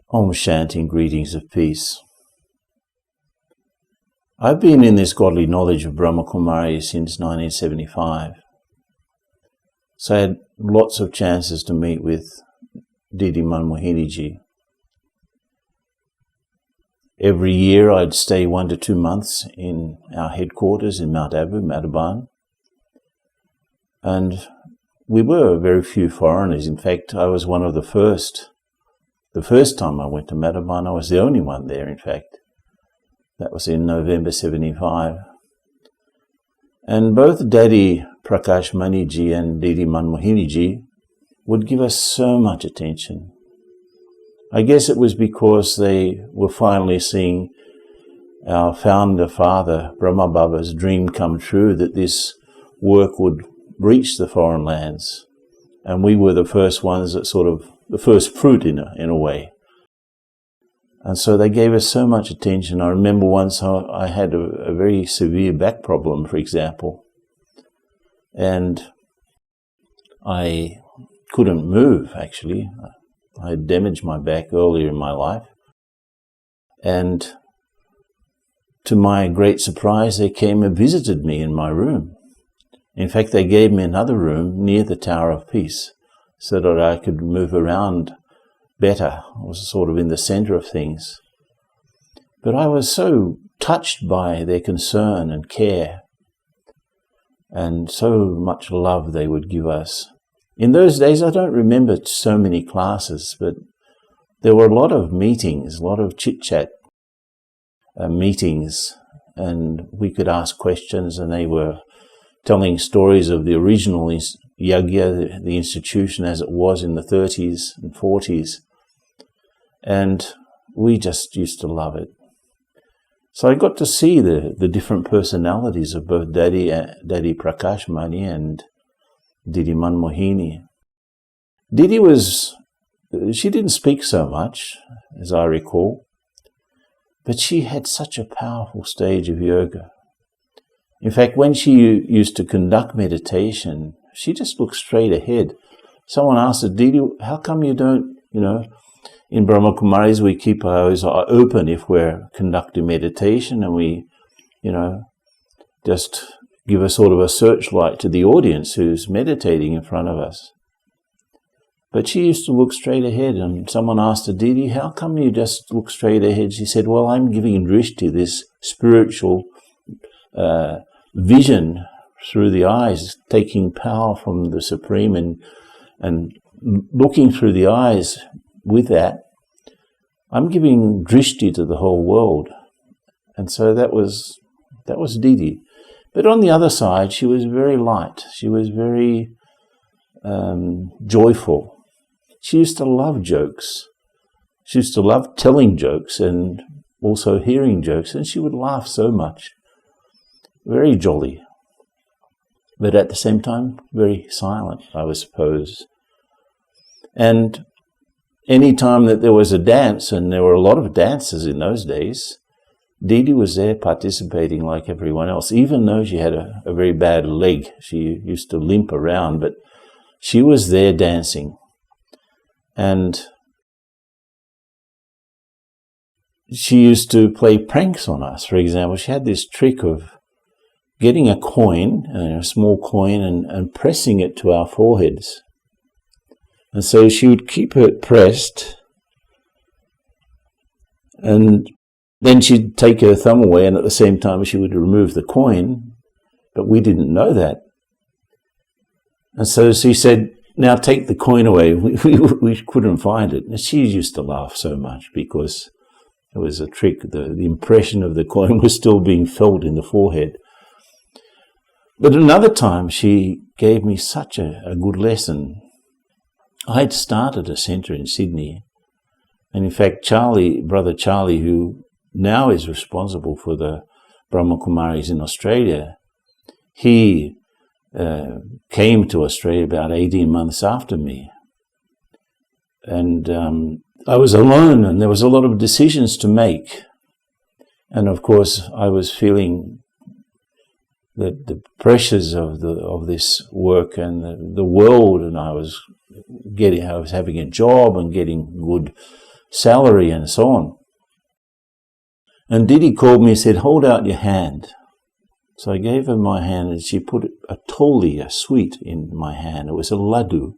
Om Shanti and greetings of peace. I've been in this godly knowledge of Brahma Kumari since 1975. So I had lots of chances to meet with Didi Manmohini Ji. Every year I'd stay 1 to 2 months in our headquarters in Mount Abu, Madhaban. And we were very few foreigners. In fact, I was one of the first. The first time I went to Madhaban, I was the only one there, in fact. That was in November 75. And both Daddy Prakash Mani Ji and Didi Manmohini Ji would give us so much attention. I guess it was because they were finally seeing our founder father, Brahma Baba's dream come true, that this work would reach the foreign lands. And we were the first ones that the first fruit in a way. And so they gave us so much attention. I remember once I had a very severe back problem, for example. And I couldn't move, actually. I had damaged my back earlier in my life. And to my great surprise, they came and visited me in my room. In fact, they gave me another room near the Tower of Peace so that I could move around better. I was sort of in the center of things. But I was so touched by their concern and care and so much love they would give us. In those days, I don't remember so many classes, but there were a lot of meetings, a lot of chit-chat meetings, and we could ask questions, and they were telling stories of the original Yagya, the institution as it was in the 30s and 40s. And we just used to love it. So I got to see the different personalities of both Daddy Prakash Mani and Didi Manmohini. Didi she didn't speak so much, as I recall, but she had such a powerful stage of yoga. In fact, when she used to conduct meditation, she just looked straight ahead. Someone asked her, Didi, how come you don't, in Brahma Kumaris we keep our eyes open if we're conducting meditation, and we, just give a sort of a searchlight to the audience who's meditating in front of us. But she used to look straight ahead, and someone asked her, Didi, how come you just look straight ahead? She said, well, I'm giving drishti, this spiritual vision through the eyes, taking power from the Supreme and looking through the eyes with that. I'm giving drishti to the whole world. And so that was Didi. But on the other side, she was very light. She was very joyful. She used to love jokes. She used to love telling jokes and also hearing jokes, and she would laugh so much. Very jolly. But at the same time, very silent, I would suppose. And any time that there was a dance, and there were a lot of dances in those days, Didi was there participating like everyone else, even though she had a very bad leg. She used to limp around, but she was there dancing. And she used to play pranks on us. For example, she had this trick of getting a coin, a small coin, and pressing it to our foreheads. And so she would keep it pressed, and then she'd take her thumb away, and at the same time she would remove the coin, but we didn't know that. And so she said, now take the coin away. We couldn't find it. And she used to laugh so much because it was a trick. The impression of the coin was still being felt in the forehead. But another time she gave me such a good lesson. I had started a centre in Sydney. And in fact, Brother Charlie, who now is responsible for the Brahma Kumaris in Australia, he came to Australia about 18 months after me. And I was alone, and there was a lot of decisions to make. And of course, I was feeling the pressures of this work and the world, and I was having a job and getting good salary and so on. And Didi called me and said, hold out your hand. So I gave her my hand and she put a toli, a sweet, in my hand. It was a laddu.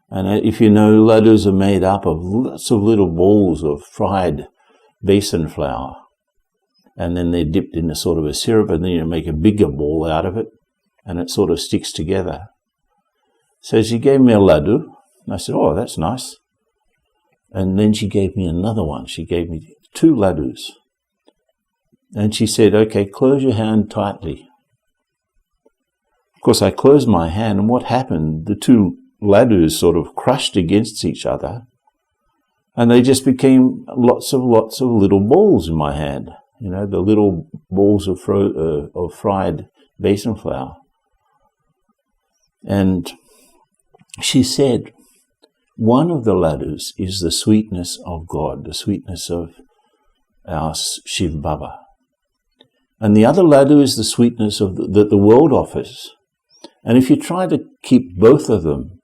And if you know, laddus are made up of lots of little balls of fried besan flour. And then they're dipped in a sort of a syrup, and then you make a bigger ball out of it, and it sort of sticks together. So she gave me a laddu, and I said, oh, that's nice. And then she gave me another one. She gave me 2 laddus. And she said, okay, close your hand tightly. Of course, I closed my hand, and what happened? The 2 laddus sort of crushed against each other, and they just became lots of little balls in my hand. You know, the little balls of fried besan flour. And she said, one of the laddus is the sweetness of God, the sweetness of our Shiv Baba. And the other laddu is the sweetness of that the world offers. And if you try to keep both of them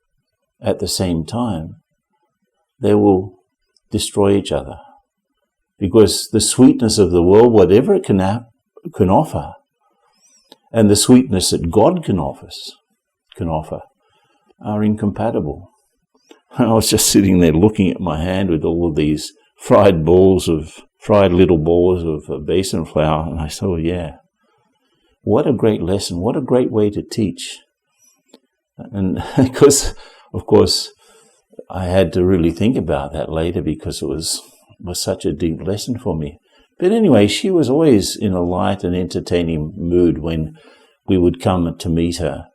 at the same time, they will destroy each other. Because the sweetness of the world, whatever it can offer, and the sweetness that God can offer, are incompatible. I was just sitting there looking at my hand with all of these fried little balls of besan flour, and I thought, yeah, what a great lesson, what a great way to teach. And because, of course, I had to really think about that later, because it was such a deep lesson for me. But anyway, she was always in a light and entertaining mood when we would come to meet her.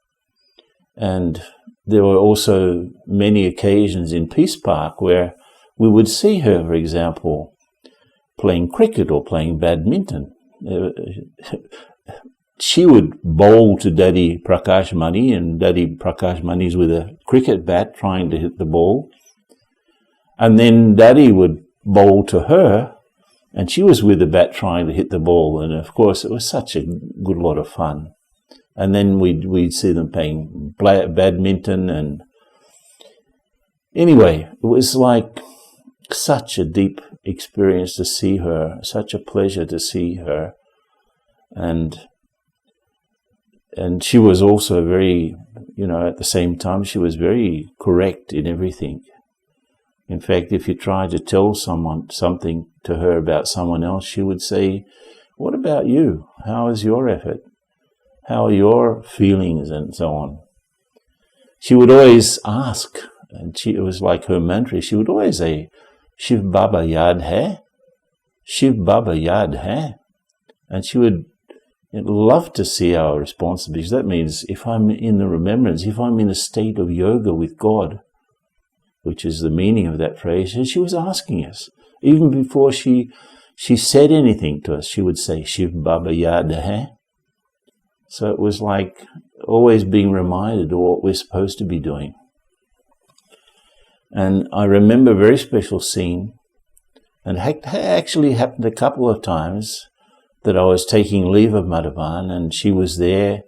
And there were also many occasions in Peace Park where we would see her, for example, playing cricket or playing badminton. She would bowl to Daddy Prakash Mani, and Daddy Prakash Mani's with a cricket bat trying to hit the ball. And then Daddy would bowl to her, and she was with the bat trying to hit the ball. And of course, it was such a good lot of fun. And then we'd see them playing badminton. And anyway, it was like such a deep experience to see her, such a pleasure to see her. And she was also very, at the same time, she was very correct in everything. In fact, if you try to tell someone something to her about someone else, she would say, what about you? How is your effort? How are your feelings and so on? She would always ask, and it was like her mantra, she would always say, Shiv Baba Yad Hai? Shiv Baba Yad Hai? And she would love to see our response, because that means if I'm in the remembrance, if I'm in a state of yoga with God, which is the meaning of that phrase, and she was asking us. Even before she said anything to us, she would say, Shiv Baba Yad Hai. So it was like always being reminded of what we're supposed to be doing. And I remember a very special scene, and it actually happened a couple of times, that I was taking leave of Madhavan, and she was there.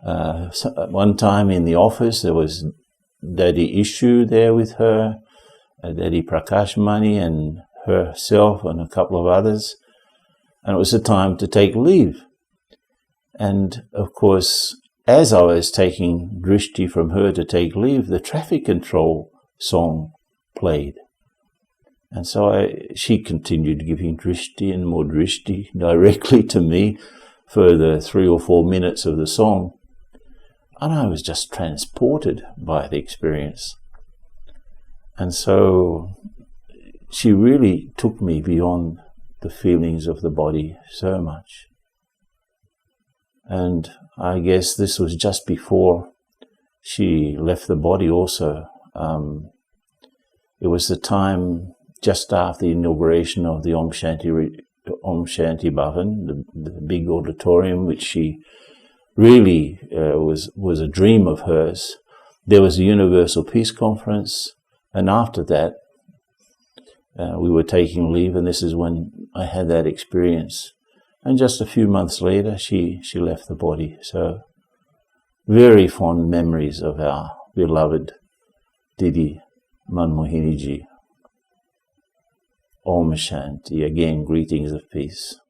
One time in the office, there was Daddy Ishu there with her, Daddy Prakash Mani and herself and a couple of others. And it was a time to take leave. And of course, as I was taking drishti from her to take leave, the traffic control song played. And so she continued giving drishti and more drishti directly to me for the 3 or 4 minutes of the song. And I was just transported by the experience. And so she really took me beyond the feelings of the body so much. And I guess this was just before she left the body also. It was the time just after the inauguration of the Om Shanti Bhavan, the big auditorium, which she really was a dream of hers. There was a Universal Peace Conference, and after that, we were taking leave, and this is when I had that experience. And just a few months later, she left the body. So, very fond memories of our beloved Didi Manmohini Ji. Om Shanti. Again, greetings of peace.